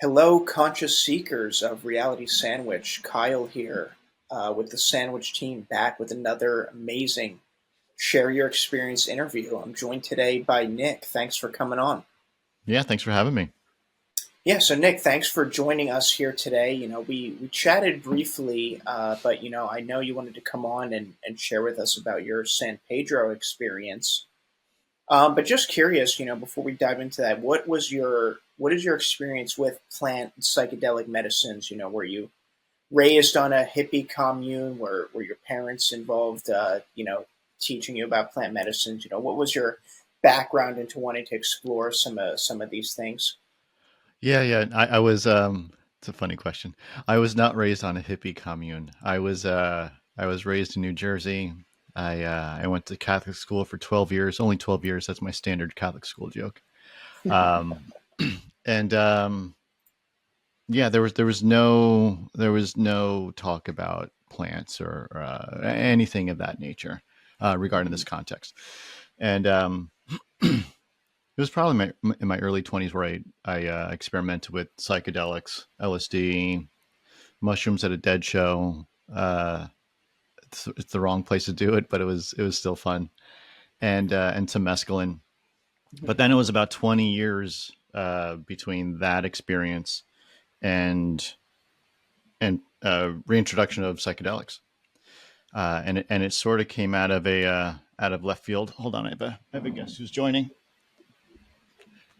Hello, conscious seekers of Reality Sandwich. Kyle here with the Sandwich team back with another amazing Share Your Experience interview. I'm joined today by Nick. Thanks for coming on. Yeah, thanks for having me. Yeah, so Nick, thanks for joining us here today. We chatted briefly, but I know you wanted to come on and share with us about your San Pedro experience. But just curious, before we dive into that, what is your experience with plant and psychedelic medicines? Were you raised on a hippie commune? Were your parents involved? Teaching you about plant medicines? What was your background into wanting to explore some of these things? Yeah. I was it's a funny question. I was not raised on a hippie commune. I was raised in New Jersey. I went to Catholic school for 12 years, only 12 years. That's my standard Catholic school joke. Um and yeah, there was no talk about plants or anything of that nature regarding this context. And it was probably in my early 20s where I experimented with psychedelics, LSD, mushrooms at a dead show. It's the wrong place to do it, but it was still fun, and some mescaline. But then it was about 20 years between that experience and reintroduction of psychedelics, and it sort of came out of left field. Hold on, I have a guest who's joining.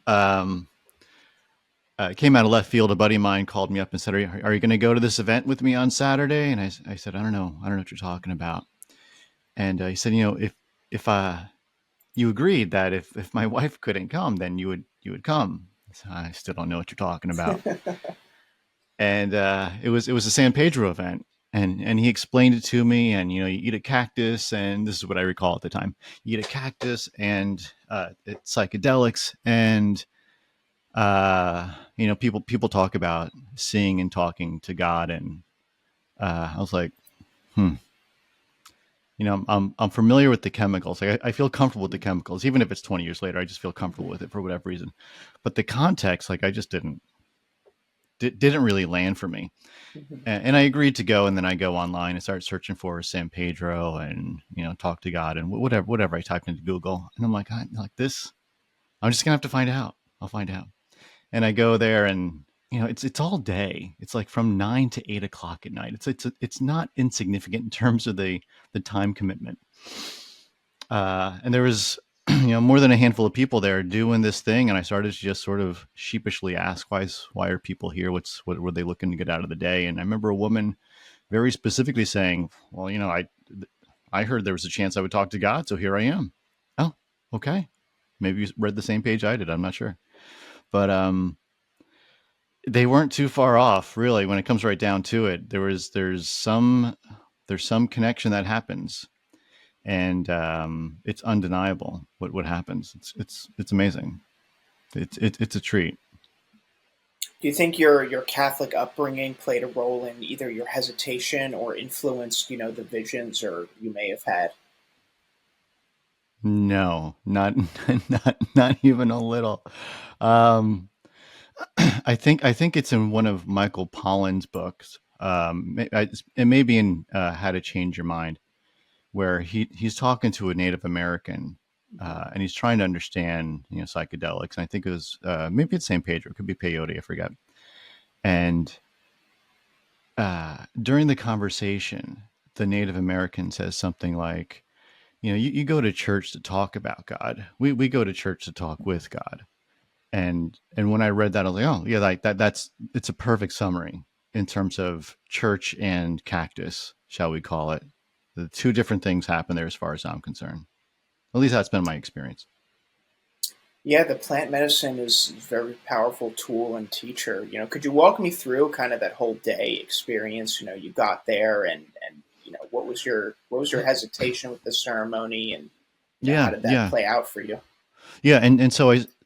Um, it came out of left field. A buddy of mine called me up and said, "Are you going to go to this event with me on Saturday?" And I said, I don't know what you're talking about." And he said, if you agreed that if my wife couldn't come, then you would come." So I still don't know what you're talking about. And it was a San Pedro event, and he explained it to me. And you eat a cactus, and this is what I recall at the time: you eat a cactus and it's psychedelics, and people talk about seeing and talking to God, and I was like, hmm. I'm familiar with the chemicals. I feel comfortable with the chemicals, even if it's 20 years later. I just feel comfortable with it for whatever reason. But the context, like, I just didn't really land for me. And I agreed to go, and then I go online and start searching for San Pedro, and talk to God, and whatever I typed into Google, and I'm like, like this. I'm just gonna have to find out. I'll find out. And I go there, and it's all day. It's like from 9 to 8 o'clock at night. It's not insignificant in terms of the time commitment. And there was more than a handful of people there doing this thing, and I started to just sort of sheepishly ask, why are people here? What were they looking to get out of the day? And I remember a woman very specifically saying, "Well, I heard there was a chance I would talk to God, so here I am." Oh, okay. Maybe you read the same page I did. I'm not sure, but they weren't too far off, really, when it comes right down to it. There's some connection that happens, and it's undeniable what happens. It's amazing. It's a treat. Do you think your Catholic upbringing played a role in either your hesitation or influenced, the visions or you may have had? No, not not even a little. Um, I think it's in one of Michael Pollan's books. It may be in How to Change Your Mind, where he's talking to a Native American, and he's trying to understand psychedelics. And I think it was maybe it's San Pedro, it could be peyote, I forget. And during the conversation, the Native American says something like, you go to church to talk about God. We go to church to talk with God. And when I read that, I was like, oh yeah, like it's a perfect summary in terms of church and cactus, shall we call it. The two different things happen there as far as I'm concerned. At least that's been my experience. Yeah, the plant medicine is a very powerful tool and teacher. Could you walk me through kind of that whole day experience? You got there and what was your hesitation with the ceremony and how Yeah, did that yeah, play out for you? yeah.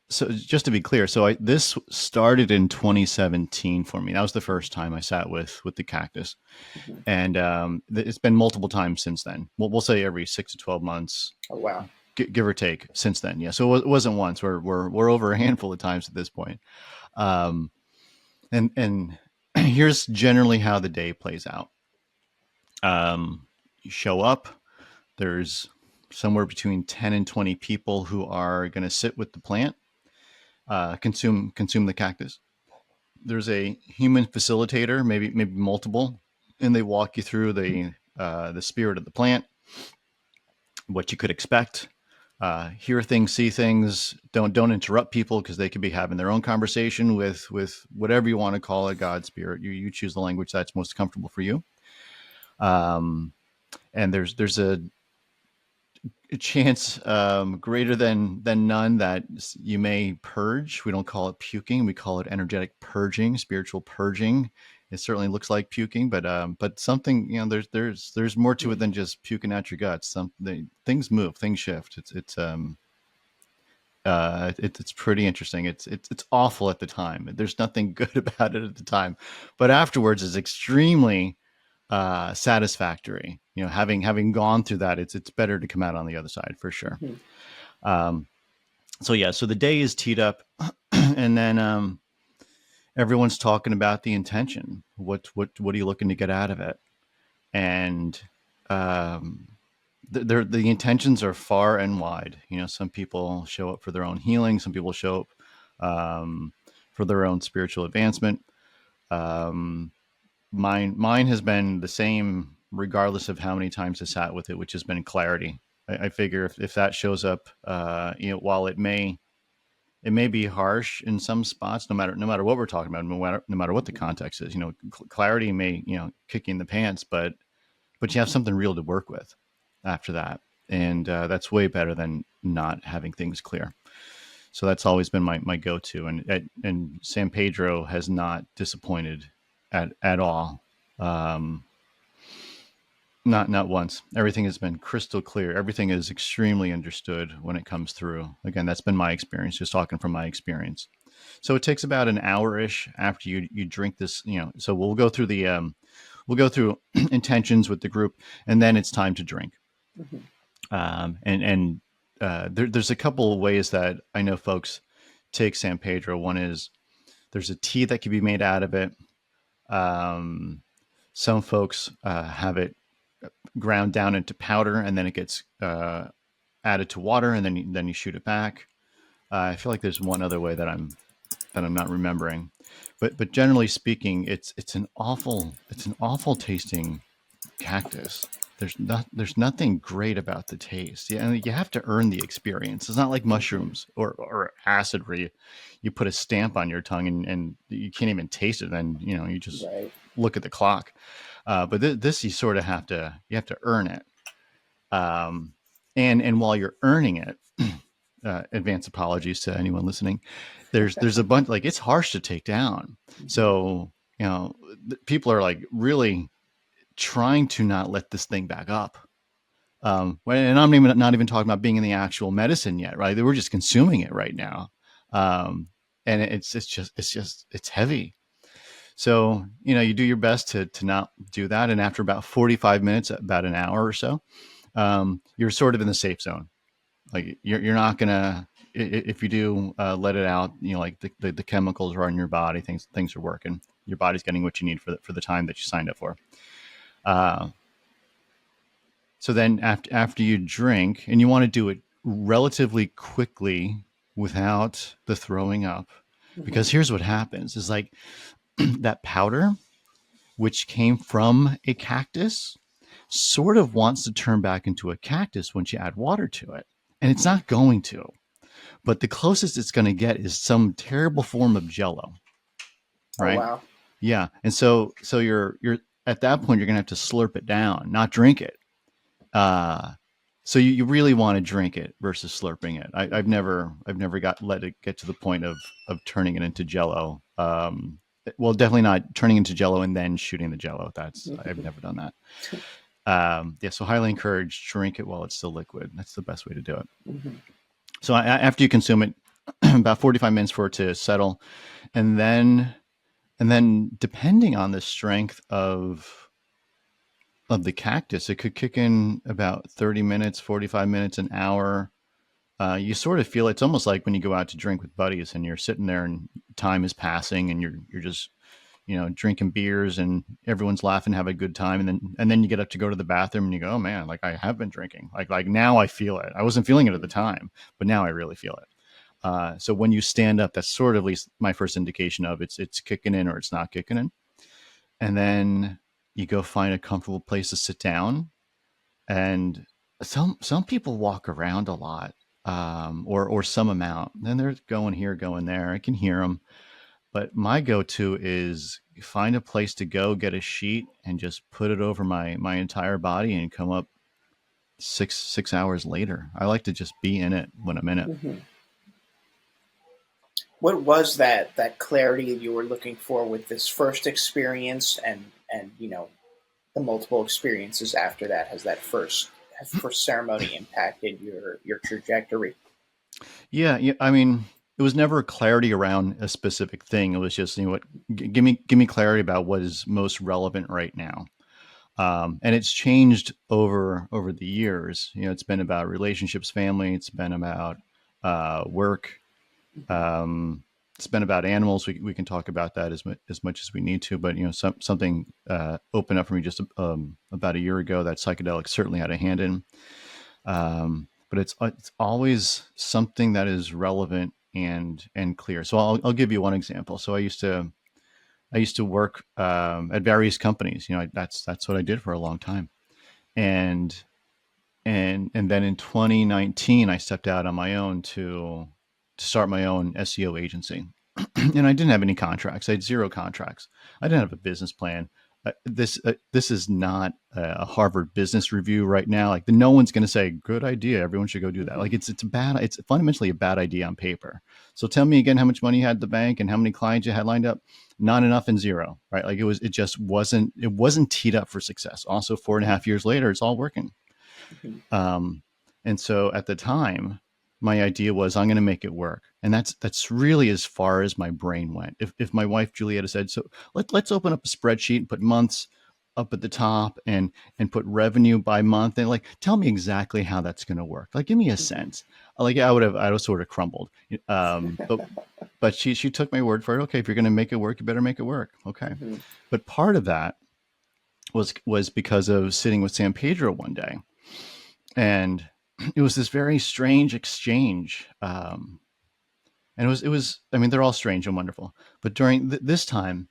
So just to be clear, this started in 2017 for me. That was the first time I sat with the cactus, Mhm. and it's been multiple times since then. We'll say every 6 to 12 months, Oh wow. give or take, since then. Yeah, so it wasn't once. We're over a handful of times at this point. Um, And here's generally how the day plays out. You show up. There's somewhere between 10 and 20 people who are going to sit with the plant, consume the cactus. There's a human facilitator, maybe multiple, and they walk you through the spirit of the plant, what you could expect, hear things, see things. Don't interrupt people because they could be having their own conversation with whatever you want to call it, God, spirit. You choose the language that's most comfortable for you. And there's a chance greater than none that you may purge. We don't call it puking; we call it energetic purging, spiritual purging. It certainly looks like puking, but something, there's more to it than just puking out your guts. Things move, things shift. It's pretty interesting. It's awful at the time. There's nothing good about it at the time, but afterwards is extremely satisfactory. Having gone through that, it's better to come out on the other side for sure. So the day is teed up, and then everyone's talking about the intention. What are you looking to get out of it? And the intentions are far and wide. Some people show up for their own healing. Some people show up for their own spiritual advancement. Mine has been the same regardless of how many times I sat with it, which has been clarity. I figure if that shows up, while it may be harsh in some spots, no matter what we're talking about, no matter what the context is, clarity may, kick you in the pants, but you have something real to work with after that. And that's way better than not having things clear. So that's always been my go-to. And San Pedro has not disappointed at all. Not once. Everything has been crystal clear. Everything is extremely understood when it comes through. Again, that's been my experience, just talking from my experience. So it takes about an hour-ish after you drink this, so we'll go through intentions with the group, and then it's time to drink. There's a couple of ways that I know folks take San Pedro. One is there's a tea that can be made out of it. Some folks have it ground down into powder, and then it gets added to water, and then you shoot it back. I feel like there's one other way that I'm not remembering, but generally speaking, it's an awful tasting cactus. There's nothing great about the taste. Yeah, and you have to earn the experience. It's not like mushrooms or acid where you put a stamp on your tongue and you can't even taste it. Then you just look at the clock. But this you sort of have to earn it. And while you're earning it, advance apologies to anyone listening. There's a bunch, like, it's harsh to take down. So people are like really trying to not let this thing back up. And I'm not even talking about being in the actual medicine yet, right? We're just consuming it right now. And it's heavy. So, you do your best to not do that. And after about 45 minutes, about an hour or so, you're sort of in the safe zone. Like you're not gonna, if you do let it out, like the chemicals are in your body, things are working. Your body's getting what you need for the time that you signed up for. So then after you drink, and you want to do it relatively quickly without the throwing up, because here's what happens is like that powder, which came from a cactus, sort of wants to turn back into a cactus once you add water to it. And it's not going to, but the closest it's going to get is some terrible form of Jello. Right. Oh, wow. Yeah. And so you're at that point, you're going to have to slurp it down, not drink it. So you really want to drink it versus slurping it. I've never let it get to the point of turning it into Jello. Well, definitely not turning into Jello and then shooting the Jello. I've never done that. So highly encourage, drink it while it's still liquid. That's the best way to do it. So after you consume it, about 45 minutes for it to settle, and then depending on the strength of the cactus, it could kick in about 30 minutes, 45 minutes, an hour. You sort of feel it's almost like when you go out to drink with buddies and you're sitting there and time is passing and you're just drinking beers and everyone's laughing, have a good time, and then you get up to go to the bathroom and you go, oh man, like I have been drinking. Like now I feel it. I wasn't feeling it at the time, but now I really feel it. So when you stand up, that's sort of at least my first indication of it's kicking in or it's not kicking in. And then you go find a comfortable place to sit down. And some people walk around a lot, or some amount. Then they're going here, going there. I can hear them, but my go-to is find a place to go, get a sheet, and just put it over my entire body, and come up six hours later. I like to just be in it when I'm in it. Hmm. What was that clarity you were looking for with this first experience, and the multiple experiences after that? Has the first ceremony impacted your trajectory? Yeah, yeah. I mean, it was never clarity around a specific thing. It was just, what, give me clarity about what is most relevant right now. And it's changed over the years. It's been about relationships, family. It's been about work. Hmm. It's been about animals. We can talk about that as much as we need to. But something opened up for me just about a year ago that psychedelics certainly had a hand in. But it's always something that is relevant and clear. So I'll give you one example. So I used to work at various companies. That's what I did for a long time. And and then in 2019, I stepped out on my own to start my own SEO agency. And I didn't have any contracts. I had zero contracts. I didn't have a business plan. This is not a Harvard Business Review right now. Like, no one's going to say good idea. Everyone should go do that. Hmm. Like, it's a bad. It's fundamentally a bad idea on paper. So tell me again how much money you had at the bank and how many clients you had lined up. Not enough and zero. Right? Like, it just wasn't. It wasn't teed up for success. Also, 4.5 years later, it's all working. Hmm. Um, and so at the time, my idea was I'm going to make it work, and that's really as far as my brain went. If my wife Julietta said, so let's open up a spreadsheet and put months up at the top and put revenue by month, and like tell me exactly how that's going to work. Like give me a Hmm. sense. Like I would have sort of crumbled. But she took my word for it. Okay, if you're going to make it work, you better make it work. Okay, Hmm. but part of that was because of sitting with San Pedro one day, and it was this very strange exchange. And it was. I mean, they're all strange and wonderful, but during this time,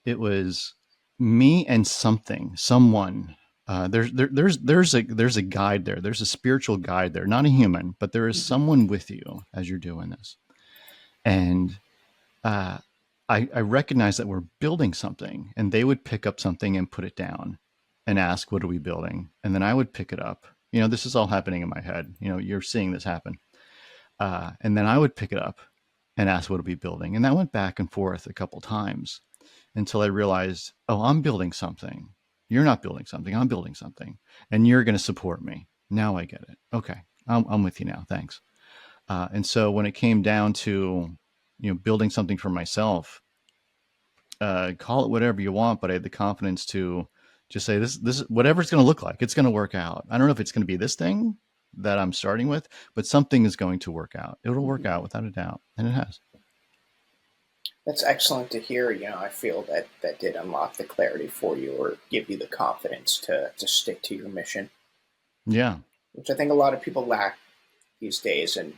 it was me and someone. There's a guide there. There's a spiritual guide there, not a human, but there is Hmm. someone with you as you're doing this, and uh, I recognize that we're building something, and they would pick up something and put it down, and ask, "What are we building?" And then I would pick it up. This is all happening in my head. You're seeing this happen, and then I would pick it up and ask, "What are we building?" And that went back and forth a couple times until I realized, oh, I'm building something. You're not building something. I'm building something, and you're going to support me. Now I get it. Okay, I'm with you now. Thanks. And so when it came down to building something for myself, call it whatever you want, but I had the confidence to just say this whatever it's going to look like, it's going to work out. I don't know if it's going to be this thing that I'm starting with, but something is going to work out. It'll work Hmm. out without a doubt, and it has. That's excellent to hear. I feel that that did unlock the clarity for you, or give you the confidence to stick to your mission, Yeah, which I think a lot of people lack these days. And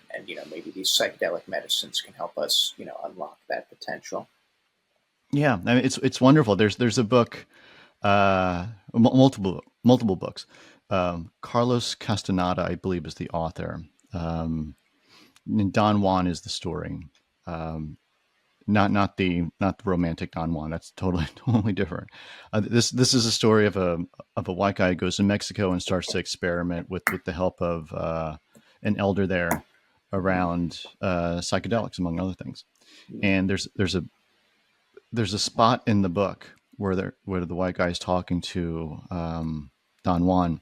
maybe these psychedelic medicines can help us unlock that potential. yeah. I mean, it's wonderful. There's a book, multiple books. Carlos Castaneda, I believe, is the author. And Don Juan is the story. Um, not the romantic Don Juan. That's totally totally different. This is a story of a white guy who goes to Mexico and starts to experiment with the help of an elder there Hmm. around psychedelics, among other things. And there's a spot in the book where the white guy is talking to Don Juan,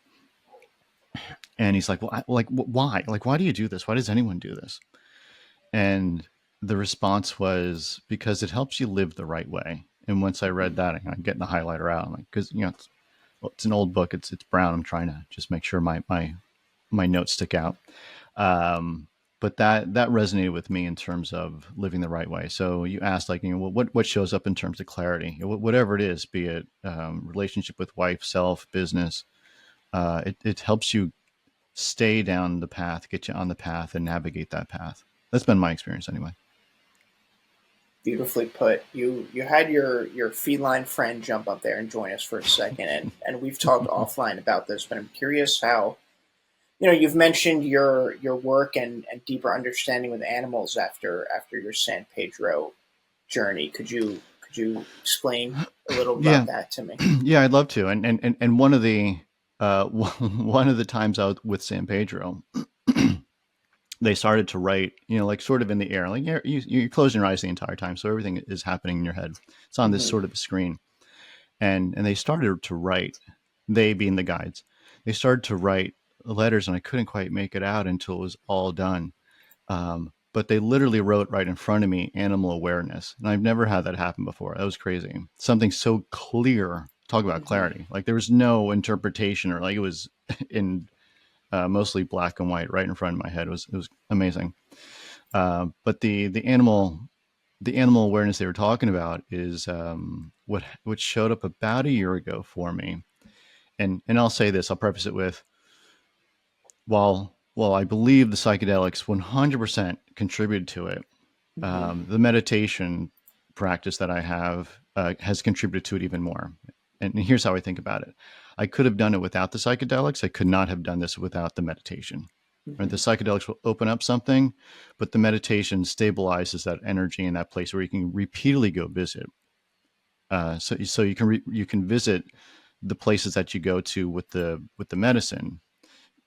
and he's like, "Well, why? Like, why do you do this? Why does anyone do this?" And the response was, because it helps you live the right way. And once I read Hmm. that, I'm getting the highlighter out. I'm like, because it's an old book. It's brown. I'm trying to just make sure my notes stick out. Um, but that resonated with me in terms of living the right way. So you asked, like, what shows up in terms of clarity, whatever it is, be it relationship with wife, self, business. It helps you stay down the path, get you on the path, and navigate that path. That's been my experience anyway. Beautifully put. You had your feline friend jump up there and join us for a second, and we've talked offline about this, but I'm curious how, you've mentioned your work and deeper understanding with animals after your San Pedro journey. Could you explain a little about Yeah, that to me? yeah, I'd love to. And one of the one of the times out with San Pedro, they started to write, like sort of in the air, like you're closing your eyes the entire time, so everything is happening in your head. It's on this Hmm. sort of a screen, and they started to write. They being the guides, they started to write letters, and I couldn't quite make it out until it was all done. But they literally wrote right in front of me animal awareness. And I've never had that happen before. That was crazy. Something so clear. Talk about Hmm. clarity. Like there was no interpretation, or like it was in mostly black and white right in front of my head. It was amazing. But the animal awareness they were talking about is what showed up about a year ago for me. And I'll say this. I'll preface it with, while I believe the psychedelics 100% contributed to it, Hmm. the meditation practice that I have has contributed to it even more. And here's how I think about it: I could have done it without the psychedelics. I could not have done this without the meditation. Right? The Hmm. psychedelics will open up something, but the meditation stabilizes that energy in that place where you can repeatedly go visit. So you can visit the places that you go to with the medicine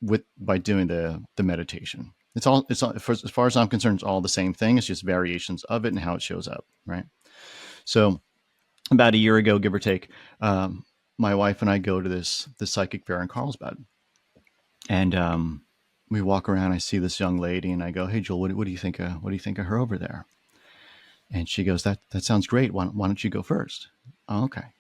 with by doing the meditation. It's all as far as I'm concerned, it's all the same thing. It's just variations of it and how it shows up, right? So about a year ago, give or take, my wife and I go to this psychic fair in Carlsbad, and we walk around. I see this young lady, and I go, "Hey, Joel, what do you think? What do you think of her over there?" And she goes, "That sounds great. Why don't you go first?" Oh, okay.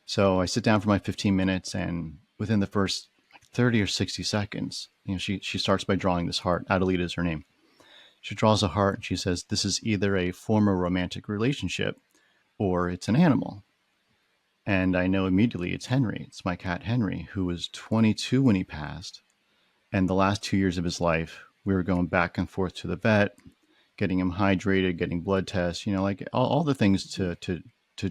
So I sit down for my 15 minutes, and within the first 30 or 60 seconds, she starts by drawing this heart. Adelita is her name. She draws a heart and she says, "This is either a former romantic relationship or it's an animal." And I know immediately it's Henry. It's my cat Henry, who was 22 when he passed. And the last 2 years of his life, we were going back and forth to the vet, getting him hydrated, getting blood tests, like all the things to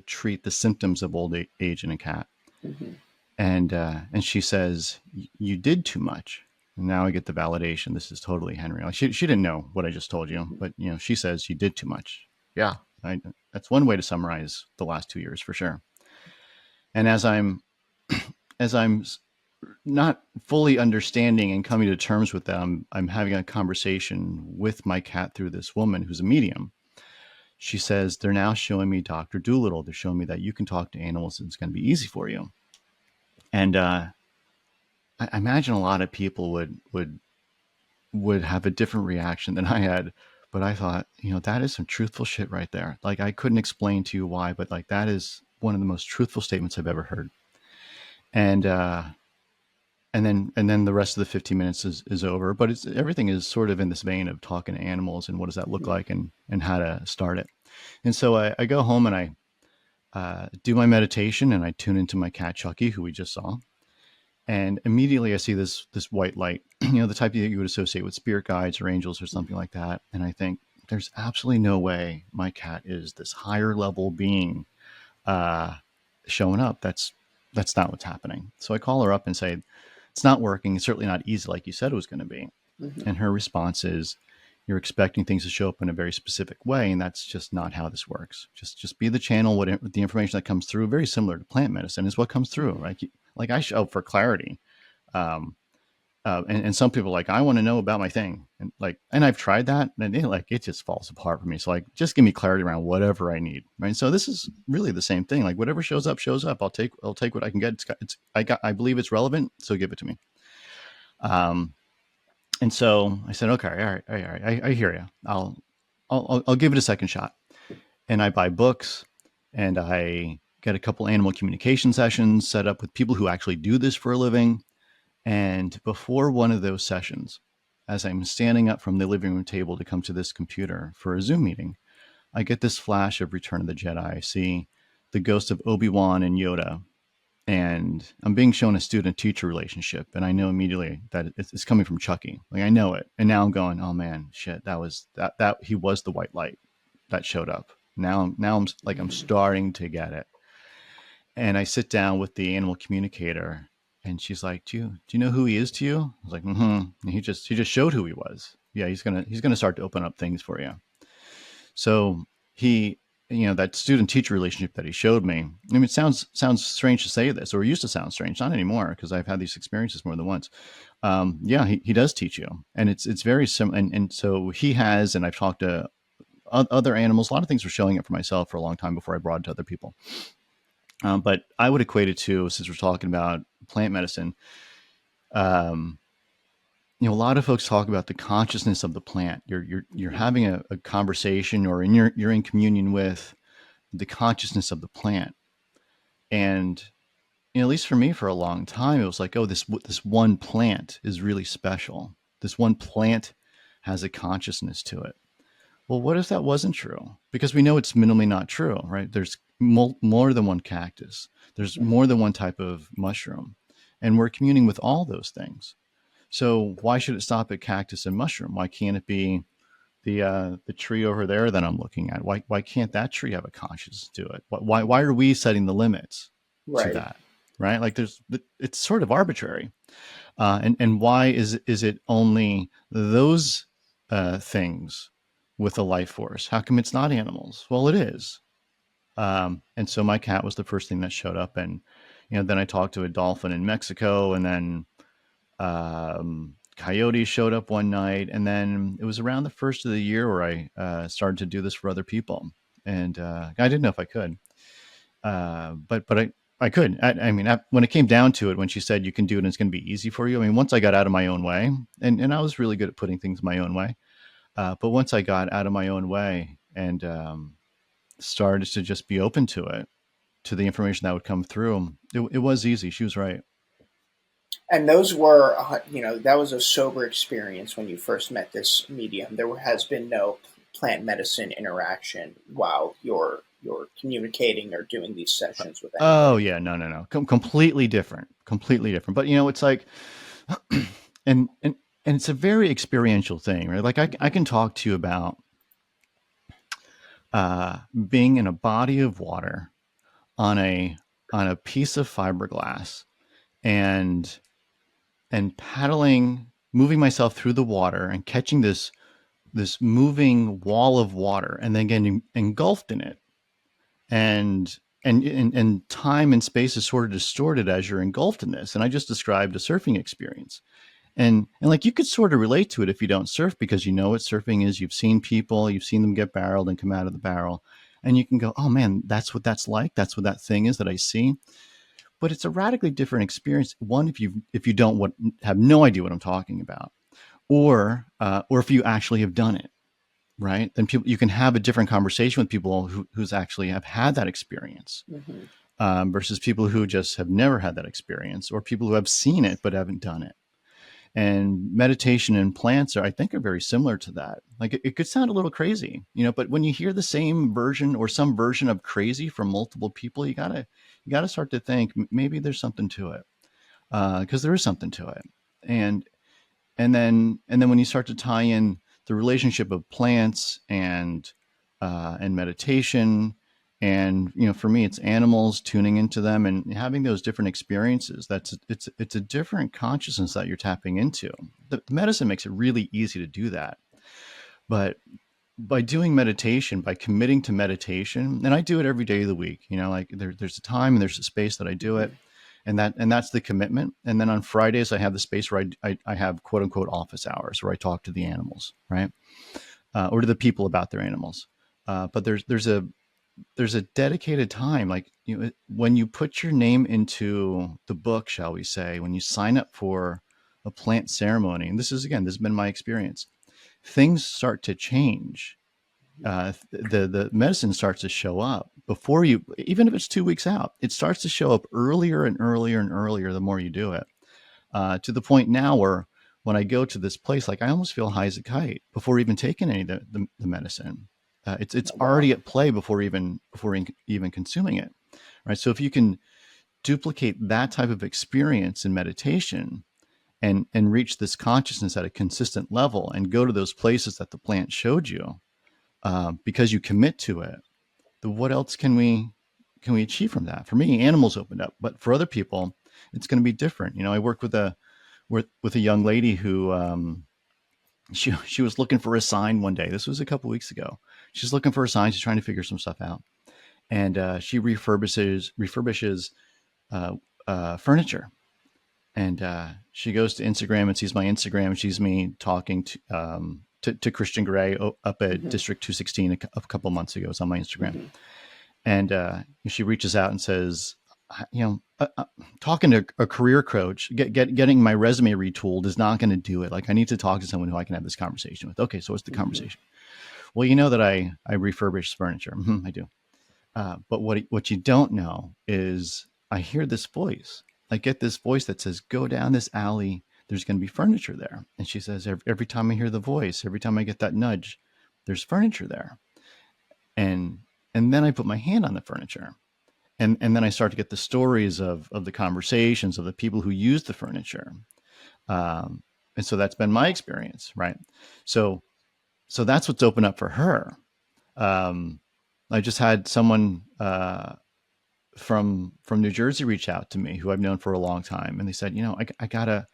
treat the symptoms of old age in a cat. Hmm. And she says, "You did too much." And now I get the validation. This is totally Henry. Like she didn't know what I just told you, Hmm. but she says, "You did too much." Yeah, that's one way to summarize the last 2 years for sure. And as I'm not fully understanding and coming to terms with them, I'm having a conversation with my cat through this woman who's a medium. She says, "They're now showing me Dr. Doolittle. They're showing me that you can talk to animals and it's going to be easy for you." And I imagine a lot of people would have a different reaction than I had, but I thought, that is some truthful shit right there. Like I couldn't explain to you why, but like that is one of the most truthful statements I've ever heard. And and then the rest of the 15 minutes is over, but it's everything is sort of in this vein of talking to animals and what does that look Hmm. like and how to start it. And so I go home and I do my meditation and I tune into my cat Chucky, who we just saw, and immediately I see this white light, the type that you would associate with spirit guides or angels or something like that. And I think there's absolutely no way my cat is this higher level being uh, showing up. That's not what's happening. So I call her up and say, "It's not working. It's certainly not easy like you said it was going to be." Hmm. And her response is, "You're expecting things to show up in a very specific way, and that's just not how this works. Just be the channel. What the information that comes through, very similar to plant medicine, is what comes through. Hmm. Right? Like I show for clarity." Um, and some people are like, "I want to know about my thing," and I've tried that, and it just falls apart for me. So like, just give me clarity around whatever I need, right? So this is really the same thing. Like whatever shows up, shows up. I'll take what I can get. I believe it's relevant, so give it to me. Um, and so I said, "Okay, all right, I hear you. I'll give it a second shot." And I buy books, and I get a couple animal communication sessions set up with people who actually do this for a living. And before one of those sessions, as I'm standing up from the living room table to come to this computer for a Zoom meeting, I get this flash of Return of the Jedi. I see the ghost of Obi-Wan and Yoda, and I'm being shown a student-teacher relationship, and I know immediately that it's coming from Chucky. Like, I know it, and now I'm going, oh man, shit, that he was the white light that showed up. Now I'm like, I'm starting to get it. And I sit down with the animal communicator, and she's like, "Do you know who he is to you?" I was like, "Mm-hmm." And he just showed who he was. Yeah, he's gonna start to open up things for you. So he, that student teacher relationship that he showed me. I mean, it sounds strange to say this, or it used to sound strange, not anymore, because I've had these experiences more than once. Yeah, he does teach you, and it's very similar. And so he has, and I've talked to other animals. A lot of things were showing up for myself for a long time before I brought it to other people. But I would equate it to, since we're talking about plant medicine, um, a lot of folks talk about the consciousness of the plant. You're having a conversation, or you're in communion with the consciousness of the plant. And at least for me, for a long time, it was like, oh, this one plant is really special. This one plant has a consciousness to it. Well, what if that wasn't true? Because we know it's minimally not true, right? There's more than one cactus. There's more than one type of mushroom, and we're communing with all those things. So why should it stop at cactus and mushroom? Why can't it be the tree over there that I'm looking at? Why can't that tree have a conscience to it? Why are we setting the limits to Right. that? Right? Like, it's sort of arbitrary. And why is it only those things with a life force? How come it's not animals? Well, it is. And so my cat was the first thing that showed up, and then I talked to a dolphin in Mexico, and then coyotes showed up one night, and then it was around the first of the year where I started to do this for other people, and I didn't know if I could, but I could. I mean, when it came down to it, when she said you can do it and it's going to be easy for you, I mean, once I got out of my own way, and I was really good at putting things my own way, but once I got out of my own way and started to just be open to it, to the information that would come through, it was easy. She was right. And those were, that was a sober experience when you first met this medium. There has been no plant medicine interaction while you're communicating or doing these sessions with Oh anybody. yeah, no. Completely different. Completely different. But it's like, and and and it's a very experiential thing, right? Like, I can talk to you about being in a body of water on a piece of fiberglass, and paddling, moving myself through the water and catching this moving wall of water, and then getting engulfed in it, and and time and space is sort of distorted as you're engulfed in this. And I just described a surfing experience, and like, you could sort of relate to it if you don't surf, because you know what surfing is. You've seen people, you've seen them get barreled and come out of the barrel, and you can go, oh man, that's what that's like. That's what that thing is that I see. But it's a radically different experience. One, if you don't have no idea what I'm talking about, or if you actually have done it, right? Then you can have a different conversation with people who's actually have had that experience, Hmm. versus people who just have never had that experience, or people who have seen it but haven't done it. And meditation and plants I think, are very similar to that. Like, it could sound a little crazy, but when you hear the same version or some version of crazy from multiple people, you gotta start to think, maybe there's something to it, because there is something to it. And and then and then when you start to tie in the relationship of plants and meditation, and for me, it's animals, tuning into them and having those different experiences. It's a different consciousness that you're tapping into. The medicine makes it really easy to do that, but by doing meditation, by committing to meditation, and I do it every day of the week, like, there's a time and there's a space that I do it, Hmm. and that's the commitment. And then on Fridays, I have the space where I have quote unquote office hours, where I talk to the animals, right, or to the people about their animals. But there's a dedicated time, like, when you put your name into the book, shall we say, when you sign up for a plant ceremony, and this has been my experience, things start to change. The medicine starts to show up before you, even if it's 2 weeks out. It starts to show up earlier and earlier and earlier the more you do it, to the point now where when I go to this place, like I almost feel high as a kite before even taking any of the medicine. It's Oh, wow. already at play before even consuming it, right? So if you can duplicate that type of experience in meditation and reach this consciousness at a consistent level and go to those places that the plant showed you, because you commit to it, then what else can we achieve from that? For me, animals opened up, but for other people, it's going to be different. I work with a young lady who, she was looking for a sign one day. This was a couple weeks ago. She's looking for a sign. She's trying to figure some stuff out, and she refurbishes furniture. And she goes to Instagram and sees my Instagram and sees me talking to Christian Gray up at Hmm. District 216 a couple months ago. It's on my Instagram. Hmm. And she reaches out and says, talking to a career coach, getting my resume retooled is not going to do it. Like, I need to talk to someone who I can have this conversation with. Okay, so what's the Hmm. conversation? Well, you know that I refurbish furniture. I do. But what you don't know is I hear this voice. I get this voice that says, "Go down this alley. There's going to be furniture there." And she says, every time I hear the voice, every time I get that nudge, there's furniture there. And and then I put my hand on the furniture, and then I start to get the stories of the conversations of the people who use the furniture. Um, and so that's been my experience, right? So so that's what's opened up for her. Um, I just had someone from New Jersey reach out to me who I've known for a long time, and they said, I gotta,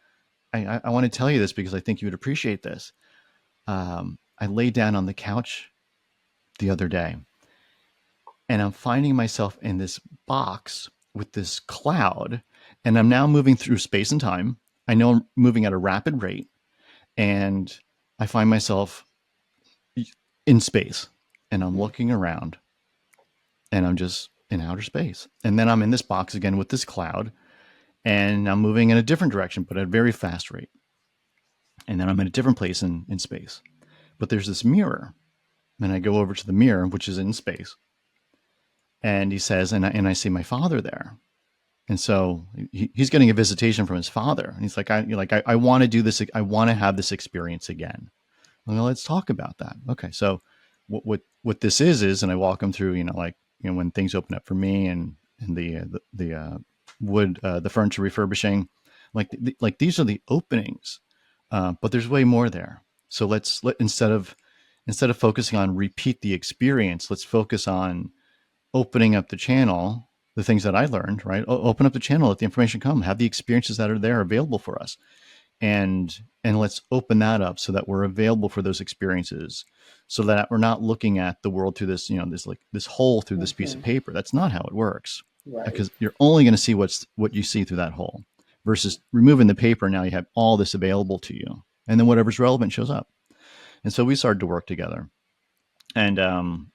I want to tell you this because I think you would appreciate this. I laid down on the couch the other day, and I'm finding myself in this box with this cloud, and I'm now moving through space and time. I know I'm moving at a rapid rate, and I find myself in space, and I'm Hmm. looking around, and I'm just in outer space, and then I'm in this box again with this cloud, and I'm moving in a different direction, but at a very fast rate. And then I'm in a different place in space. But there's this mirror, and I go over to the mirror, which is in space, and he says, and I see my father there. And so he's getting a visitation from his father, and he's like, I want to do this. I want to have this experience again. Well, let's talk about that. Okay, so what this is, and I walk him through, when things open up for me, and the wood, the furniture refurbishing, like these are the openings, but there's way more there. So instead of focusing on repeat the experience, let's focus on opening up the channel, the things that I learned, right? Open up the channel, let the information come, have the experiences that are there available for us, and let's open that up so that we're available for those experiences, so that we're not looking at the world through this, this hole through this piece Hmm. of paper. That's not how it works, Right. because you're only going to see what you see through that hole, versus removing the paper. Now you have all this available to you, and then whatever's relevant shows up. And so we started to work together, and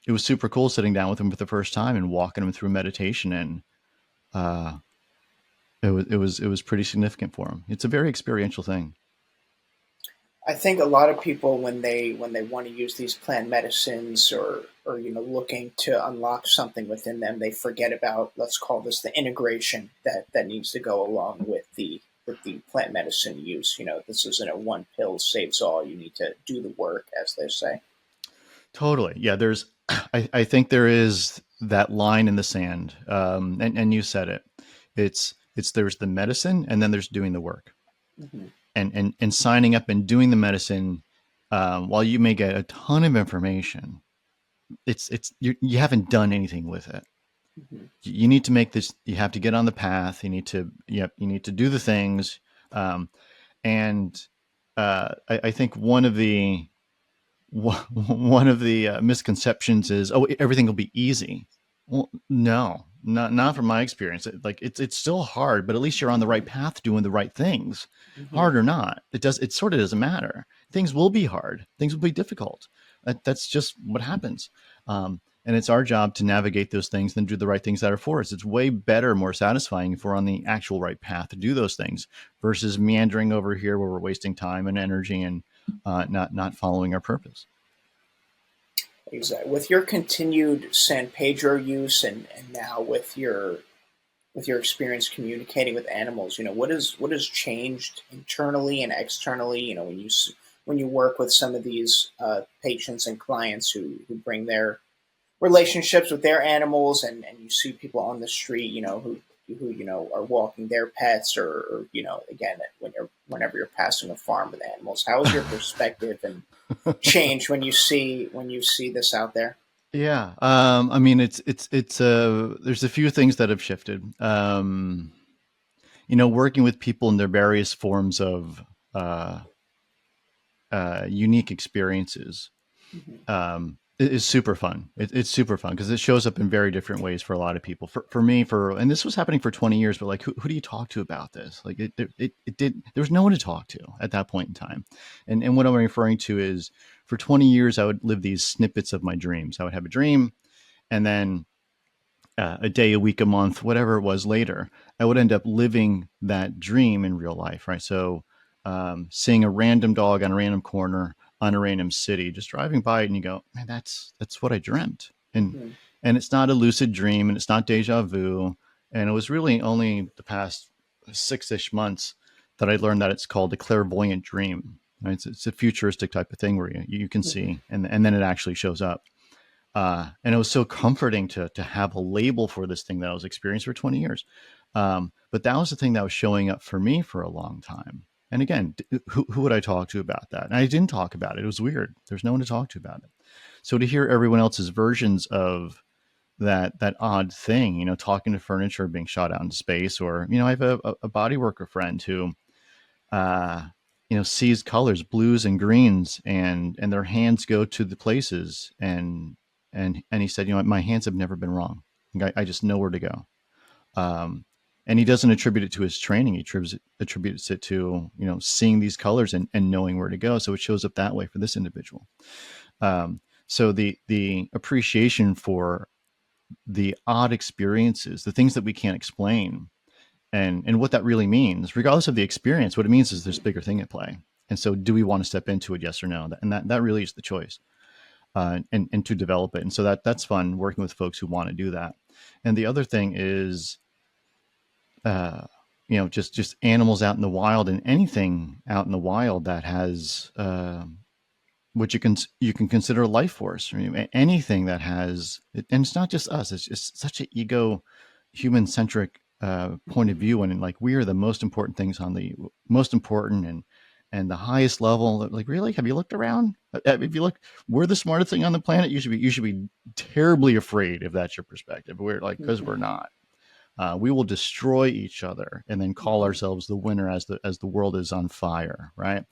it was super cool sitting down with him for the first time and walking him through meditation. And uh, it was pretty significant for him. It's a very experiential thing. I think a lot of people when they want to use these plant medicines or looking to unlock something within them, they forget about, let's call this, the integration that needs to go along with the plant medicine use. This isn't a one pill saves all. You need to do the work, as they say. Totally. Yeah, there's I think there is that line in the sand. And you said it. It's there's the medicine, and then there's doing the work. Hmm. And signing up and doing the medicine, while you may get a ton of information, you haven't done anything with it. Hmm. You need to make this, you have to get on the path. You need to do the things. Um, and I think one of the misconceptions is, oh, everything will be easy. Well, no, not from my experience. It's still hard, but at least you're on the right Hmm. path, doing the right things. Hmm. Hard or not, it sort of doesn't matter. Things will be hard. Things will be difficult. That's just what happens. And it's our job to navigate those things and do the right things that are for us. It's way better, more satisfying if we're on the actual right path to do those things, versus meandering over here where we're wasting time and energy, and not following our purpose. Exactly. With your continued San Pedro use, and now with your with your experience communicating with animals, what has changed internally and externally, when you work with some of these patients and clients who bring their relationships with their animals, and you see people on the street, who are walking their pets, or again, whenever you're passing a farm with animals, how is your perspective and change when you see this out there? Yeah. I mean, there's a few things that have shifted. Working with people in their various forms of uh, unique experiences Hmm. is super fun. It's super fun because it shows up in very different ways for a lot of people. For me, and this was happening for 20 years, but like, who do you talk to about this? Like, it did, there was no one to talk to at that point in time. And what I'm referring to is for 20 years, I would live these snippets of my dreams. I would have a dream, and then a day, a week, a month, whatever it was later, I would end up living that dream in real life, right? So, seeing a random dog on a random corner on a random city, just driving by it, and you go, man, that's what I dreamt, Hmm. and it's not a lucid dream, and it's not deja vu, and it was really only the past 6-ish months that I learned that it's called a clairvoyant dream. Right? It's a futuristic type of thing where you can Hmm. see, and then it actually shows up. And it was so comforting to have a label for this thing that I was experiencing for 20 years. But that was the thing that was showing up for me for a long time. And again, who would I talk to about that? And I didn't talk about it. It was weird. There's no one to talk to about it. So to hear everyone else's versions of that odd thing, talking to furniture being shot out into space, or I have a body worker friend who uh, sees colors, blues and greens, and their hands go to the places, and he said, my hands have never been wrong. Like, I just know where to go. Um, and he doesn't attribute it to his training. He attributes it to seeing these colors and knowing where to go. So it shows up that way for this individual. So the appreciation for the odd experiences, the things that we can't explain, and what that really means, regardless of the experience, what it means is there's a bigger thing at play. And so, do we want to step into it, yes or no? And that really is the choice, and to develop it. And so that's fun working with folks who want to do that. And the other thing is, uh, just animals out in the wild, and anything out in the wild that has what you can consider a life force. I mean, anything that has, and it's not just us. It's just such an ego, human centric point of Hmm. view, and like we are the most important things on the most important and the highest level. Like, really, have you looked around? If you look, we're the smartest thing on the planet. You should be terribly afraid if that's your perspective. We're like, because we're Hmm. not. We will destroy each other and then call Hmm. ourselves the winner as the world is on fire, right?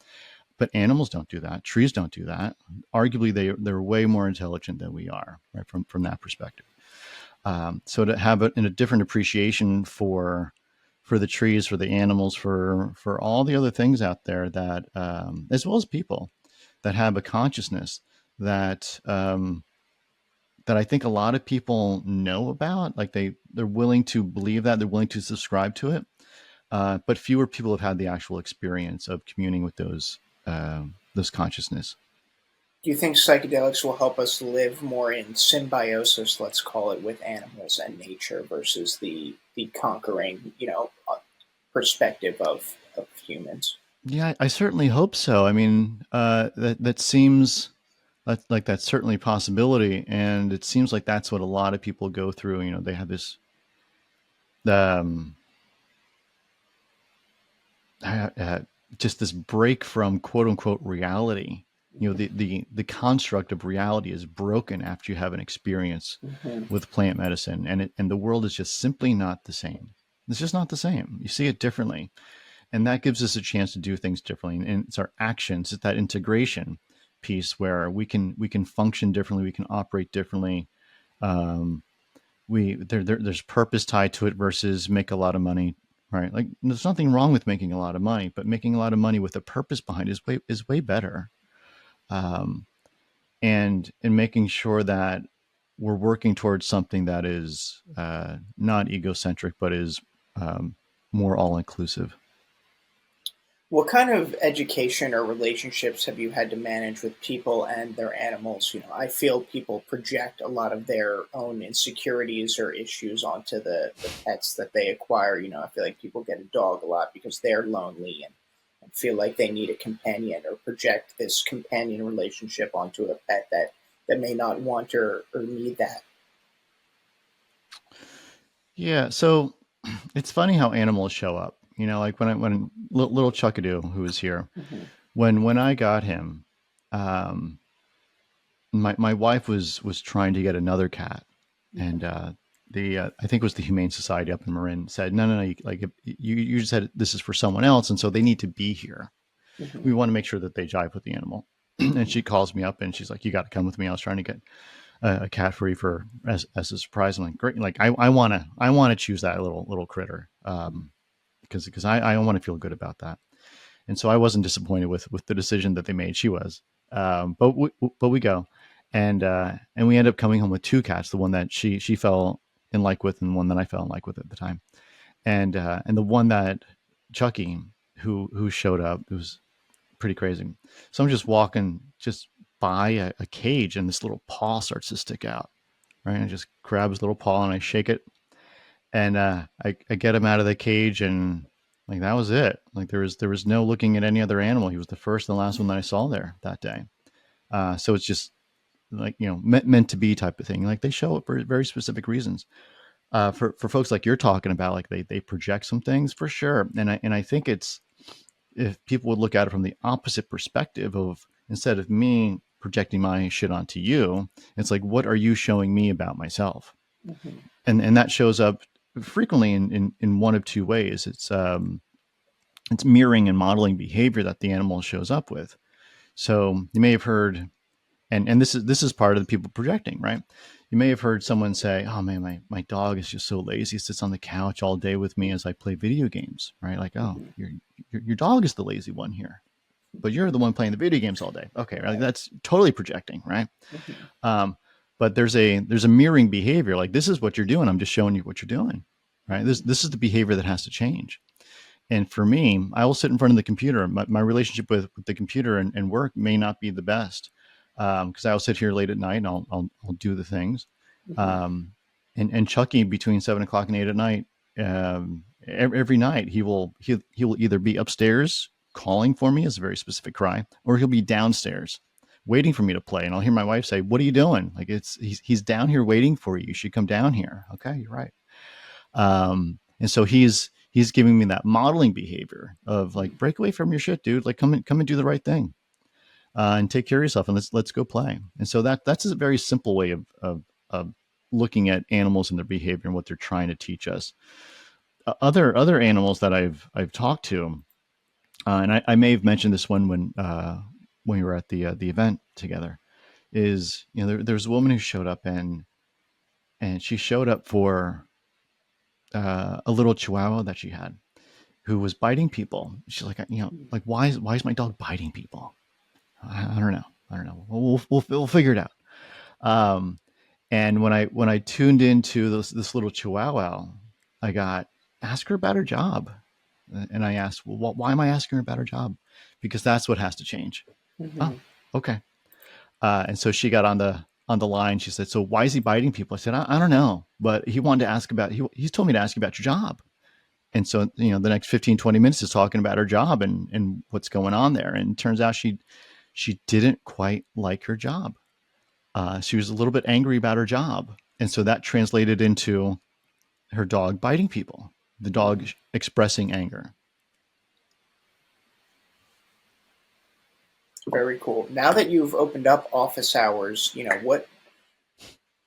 But animals don't do that. Trees don't do that. Arguably, they're way more intelligent than we are, right? From that perspective. So to have a different appreciation for the trees, for the animals, for all the other things out there that, as well as people that have a consciousness that that I think a lot of people know about. Like, they're willing to believe that, they're willing to subscribe to it, but fewer people have had the actual experience of communing with those consciousness. Do you think psychedelics will help us live more in symbiosis, let's call it, with animals and nature versus the conquering, perspective of humans? Yeah, I certainly hope so. I mean, that seems like that's certainly a possibility, and it seems like that's what a lot of people go through. They have this um, uh, uh, just this break from quote unquote reality. The construct of reality is broken after you have an experience Hmm. with plant medicine, and the world is just simply not the same. It's just not the same. You see it differently, and that gives us a chance to do things differently. And it's our actions, it's that integration piece where we can function differently, we can operate differently. Um, there's purpose tied to it versus make a lot of money, right? Like, there's nothing wrong with making a lot of money, but making a lot of money with a purpose behind it is way better. Um, and making sure that we're working towards something that is not egocentric, but is more all inclusive. What kind of education or relationships have you had to manage with people and their animals? I feel people project a lot of their own insecurities or issues onto the pets that they acquire. I feel like people get a dog a lot because they're lonely and feel like they need a companion, or project this companion relationship onto a pet that may not want or need that. Yeah, so it's funny how animals show up. Like when little Chuckadoo, who was here, Hmm. when I got him, um, my wife was trying to get another cat, and the I think it was the Humane Society up in Marin said, no, no, no, like if you said this is for someone else, and so they need to be here. Hmm. We want to make sure that they jive with the animal. And she calls me up and she's like, "You got to come with me. I was trying to get a cat for you for as a surprise." I'm like, "Great!" Like I want to choose that little critter, because I want to feel good about that. And so I wasn't disappointed with the decision that they made. She was, but we go, and we end up coming home with two cats. The one that she fell in like with, and one that I fell in like with at the time. And the one that Chucky, who showed up, it was pretty crazy. So I'm just walking just by a cage, and this little paw starts to stick out. Right, I just grab his little paw and I shake it, and I get him out of the cage, and like that was it. Like there was no looking at any other animal. He was the first and last one that I saw there that day. So it's just like meant to be type of thing. Like they show up for very specific reasons. For folks like you're talking about, like they project some things for sure. And I think it's, if people would look at it from the opposite perspective of, instead of me projecting my shit onto you, it's like, what are you showing me about myself? Hmm. And that shows up frequently in one of two ways. It's mirroring and modeling behavior that the animal shows up with. So you may have heard, and this is part of the people projecting, right? You may have heard someone say, "Oh man, my dog is just so lazy. He sits on the couch all day with me as I play video games." Right? Like, oh, Hmm. your dog is the lazy one here, but you're the one playing the video games all day. Okay, right? Like, that's totally projecting, right? Hmm. Um, but there's a mirroring behavior. Like, this is what you're doing. I'm just showing you what you're doing, right? This is the behavior that has to change. And for me, I will sit in front of the computer. My relationship with the computer and work may not be the best, because I'll sit here late at night and I'll do the things. Hmm. Um, and Chucky, between 7 o'clock and 8 at night, every night he will either be upstairs calling for me as a very specific cry, or he'll be downstairs waiting for me to play. And I'll hear my wife say, "What are you doing?" Like, he's down here waiting for you. You should come down here. Okay, you're right. And so he's giving me that modeling behavior of like, break away from your shit, dude. Like, come and do the right thing, and take care of yourself, and let's go play. And so that's a very simple way of looking at animals and their behavior and what they're trying to teach us. Other animals that I've talked to, and I may have mentioned this one when we were at the event together, is, there's a woman who showed up, and she showed up for a little chihuahua that she had, who was biting people. She's like, like, why is my dog biting people? I don't know. I don't know. We'll figure it out. Um, and when I tuned into this little chihuahua, I got, ask her about her job, and I asked, well, why am I asking her about her job? Because that's what has to change. Oh, Hmm. okay. And so she got on the line. She said, "So why is he biting people?" I said, "I don't know, but he wanted to ask about. He's told me to ask you about your job." And so, the next 15-20 minutes is talking about her job and what's going on there. And it turns out she didn't quite like her job. She was a little bit angry about her job. And so that translated into her dog biting people, the dog expressing anger. Very cool. Now that you've opened up office hours,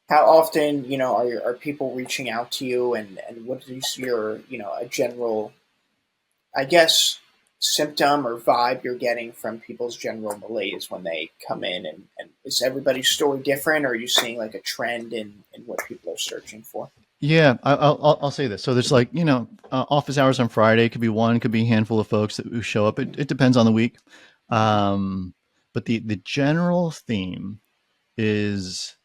how often, are people reaching out to you, and what is your, a general, I guess, symptom or vibe you're getting from people's general malaise when they come in, and is everybody's story different, or are you seeing like a trend in what people are searching for? Yeah, I'll say this. So there's, like, office hours on Friday. Could be one, could be a handful of folks who show up. It depends on the week. Um, but the general theme is,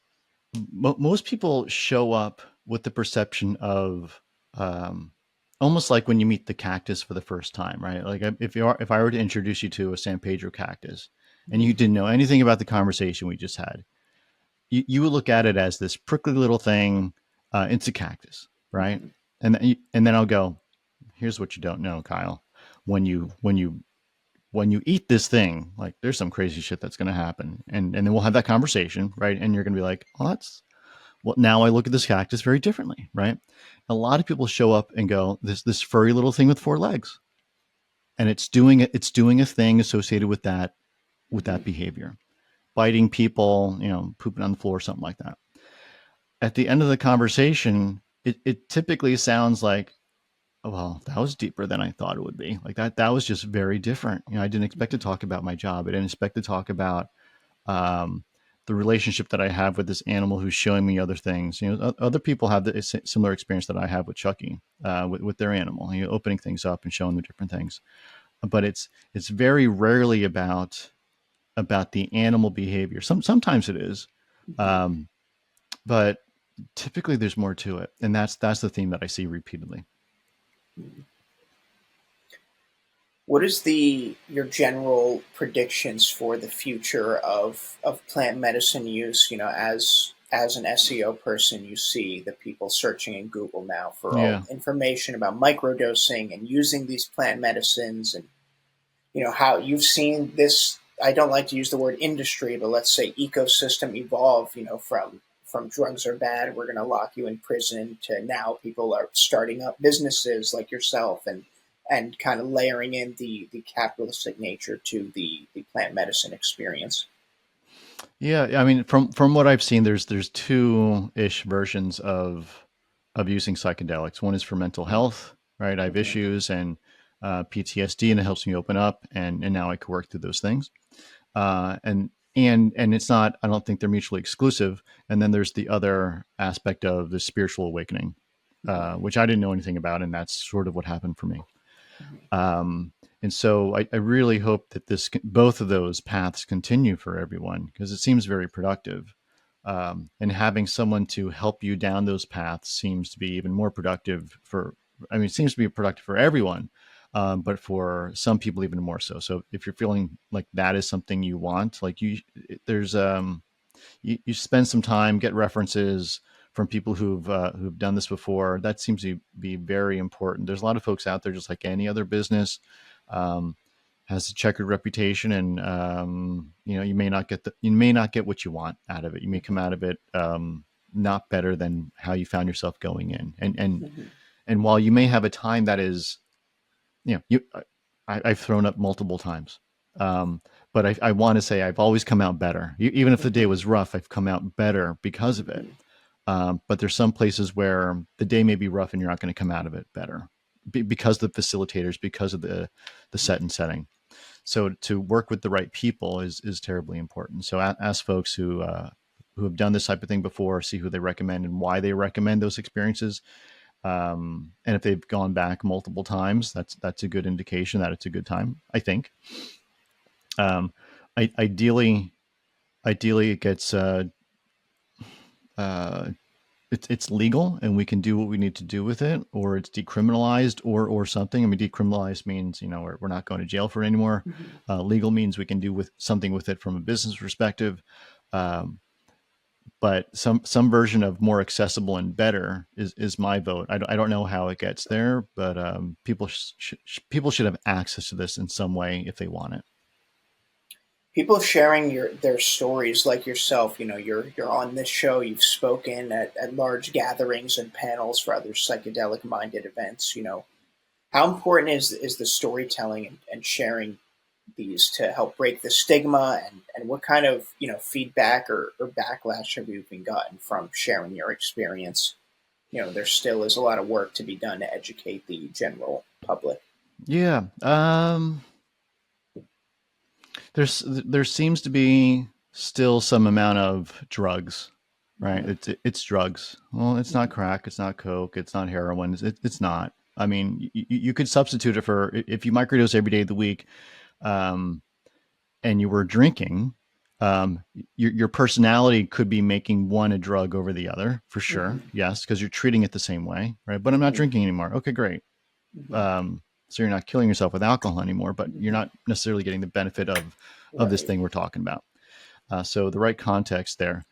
most people show up with the perception of, um, almost like when you meet the cactus for the first time, right? Like if I were to introduce you to a San Pedro cactus and you didn't know anything about the conversation we just had, you would look at it as this prickly little thing. It's a cactus, right? Mm-hmm. And then I'll go, here's what you don't know, Kyle. When you eat this thing, like there's some crazy shit that's going to happen, and then we'll have that conversation, right? And you're going to be like, well, that's well, now I look at this cactus very differently, right? A lot of people show up and go, this furry little thing with four legs, and it's doing a thing associated with that behavior, biting people, pooping on the floor, something like that. At the end of the conversation, it typically sounds like, oh, well, that was deeper than I thought it would be. Like that was just very different. I didn't expect to talk about my job. I didn't expect to talk about um, the relationship that I have with this animal who's showing me other things. Other people have the similar experience that I have with Chucky, with their animal, opening things up and showing them different things. But it's very rarely about the animal behavior. Sometimes it is, um, but typically there's more to it, and that's the theme that I see repeatedly. What is the your general predictions for the future of plant medicine use? As an SEO person, you see the people searching in Google now for all Yeah. information about microdosing and using these plant medicines, and how you've seen this. I don't like to use the word industry, but let's say ecosystem evolve. From drugs are bad, we're going to lock you in prison, to now people are starting up businesses like yourself, and kind of layering in the capitalistic nature to the plant medicine experience. Yeah, I mean, from what I've seen, there's two ish versions of using psychedelics. One is for mental health, right? I have Mm-hmm. issues and PTSD, and it helps me open up, and now I can work through those things. And it's not. I don't think they're mutually exclusive. And then there's the other aspect of the spiritual awakening, Mm-hmm. which I didn't know anything about, and that's sort of what happened for me. Mm-hmm. Um, and so I really hope that both of those paths continue for everyone because it seems very productive. And having someone to help you down those paths seems to be even more productive I mean, it seems to be productive for everyone, but for some people even more so. So if you're feeling like that is something you want, like there's you spend some time, get references from people who've done this before. That seems to be very important. There's a lot of folks out there, just like any other business, um, has a checkered reputation, and you may not get what you want out of it. You may come out of it not better than how you found yourself going in. Mm-hmm. And while you may have a time that is, you I've thrown up multiple times. Um, but I want to say I've always come out better. Even if the day Mm-hmm. was rough, I've come out better because of it. Mm-hmm. But there's some places where the day may be rough and you're not going to come out of it better because of the facilitators, because of the set and setting. So to work with the right people is terribly important. So ask folks who have done this type of thing before, see who they recommend and why they recommend those experiences. And if they've gone back multiple times, that's a good indication that it's a good time, I think. Um, ideally, it gets uh, it's legal and we can do what we need to do with it, or it's decriminalized, or something. I mean, decriminalized means we're not going to jail for it anymore. Mm-hmm. Legal means we can do with something with it from a business perspective. Um, but some version of more accessible and better is my vote. I don't know how it gets there, but people should have access to this in some way if they want it. People sharing their stories like yourself. You're on this show, you've spoken at large gatherings and panels for other psychedelic minded events. How important is the storytelling and sharing these to help break the stigma, and what kind of feedback or backlash have you been gotten from sharing your experience? There still is a lot of work to be done to educate the general public. Yeah. There seems to be still some amount of drugs, right? Mm-hmm. It's drugs. Well, it's not Mm-hmm. crack, it's not coke, it's not heroin. It's not. I mean, you could substitute it for if you microdose every day of the week, um, and you were drinking. Um, your personality could be making one a drug over the other for sure. Mm-hmm. Yes, because you're treating it the same way, right? But I'm not Mm-hmm. drinking anymore. Okay, great. Hmm. So you're not killing yourself with alcohol anymore, but you're Hmm. not necessarily getting the benefit of this Right. thing we're talking about. So the right context there.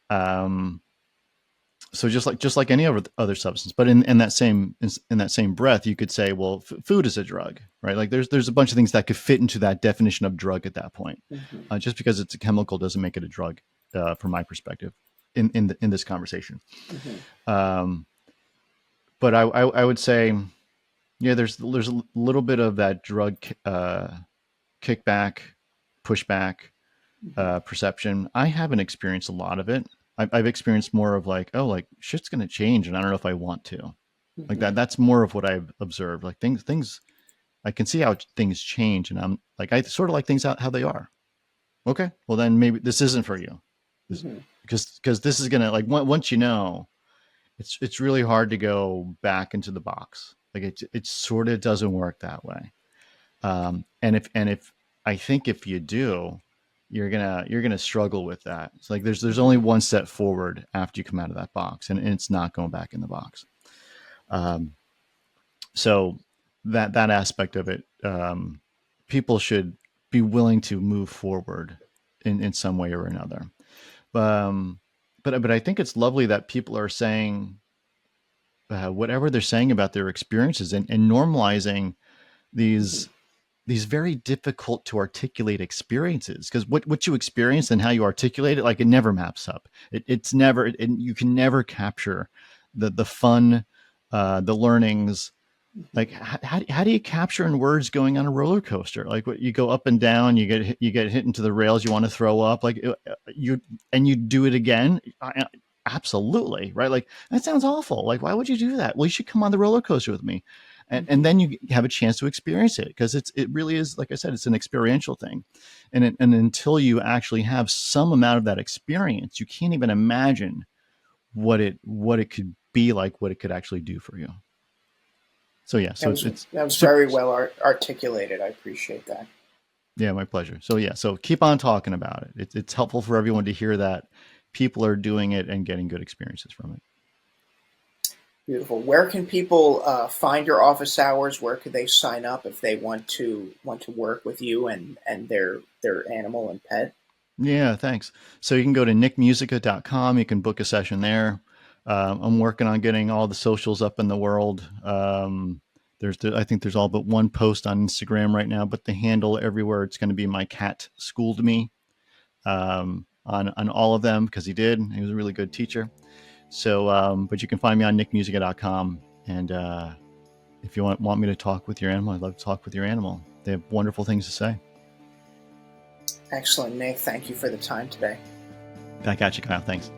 Um, so just like any other substance, but in that same breath, you could say, well, food is a drug, right? Like there's a bunch of things that could fit into that definition of drug at that point. Hmm. Just because it's a chemical doesn't make it a drug, from my perspective, in this conversation. Hmm. Um, but I would say, yeah, there's a little bit of that drug kickback, pushback, Hmm. perception. I haven't experienced a lot of it. I've experienced more of like, oh, like shit's gonna change, and I don't know if I want to. Like Hmm. that's more of what I've observed. Like things I can see how things change, and I'm like, I sort of like things how they are. Okay, well then maybe this isn't for you, this, Hmm. because this is gonna, like, once you know, it's really hard to go back into the box. Like it sort of doesn't work that way. And if I think if you do, you're gonna struggle with that. It's like there's only Hmm. one step forward after you come out of that box, and it's not going back in the box. Um, so that aspect of it, people should be willing to move forward in some way or another. Um, but I think it's lovely that people are saying, whatever they're saying about their experiences, and normalizing Hmm. these very difficult to articulate experiences, because what you experience and how you articulate it, like, it never maps up. It's never, and you can never capture the fun, the learnings. Like, how do you capture in words going on a roller coaster? Like, what, you go up and down, you get hit into the rails, you want to throw up, like, you and you do it again. Absolutely, right? Like, that sounds awful. Like, why would you do that? Well, you should come on the roller coaster with me, and Hmm. then you have a chance to experience it, because it really is, like I said, it's an experiential thing, and until you actually have some amount of that experience, you can't even imagine what it could be like, what it could actually do for you. So yeah, so it's That was super. very well articulated. I appreciate that. Yeah, my pleasure. So yeah, so keep on talking about it. It's helpful for everyone to hear that people are doing it and getting good experiences from it. Beautiful. Where can people find your office hours? Where could they sign up if they want to work with you and their animal and pet? Yeah, thanks. So you can go to nickmusica.com. You can book a session there. I'm working on getting all the socials up in the world. I think there's all but one post on Instagram right now, but the handle everywhere, it's going to be my cat schooled me, on all of them, because he did. He was a really good teacher. So, but you can find me on nickmusica.com. And if you want me to talk with your animal, I'd love to talk with your animal. They have wonderful things to say. Excellent, Nick. Thank you for the time today. Back at you, Kyle. Thanks.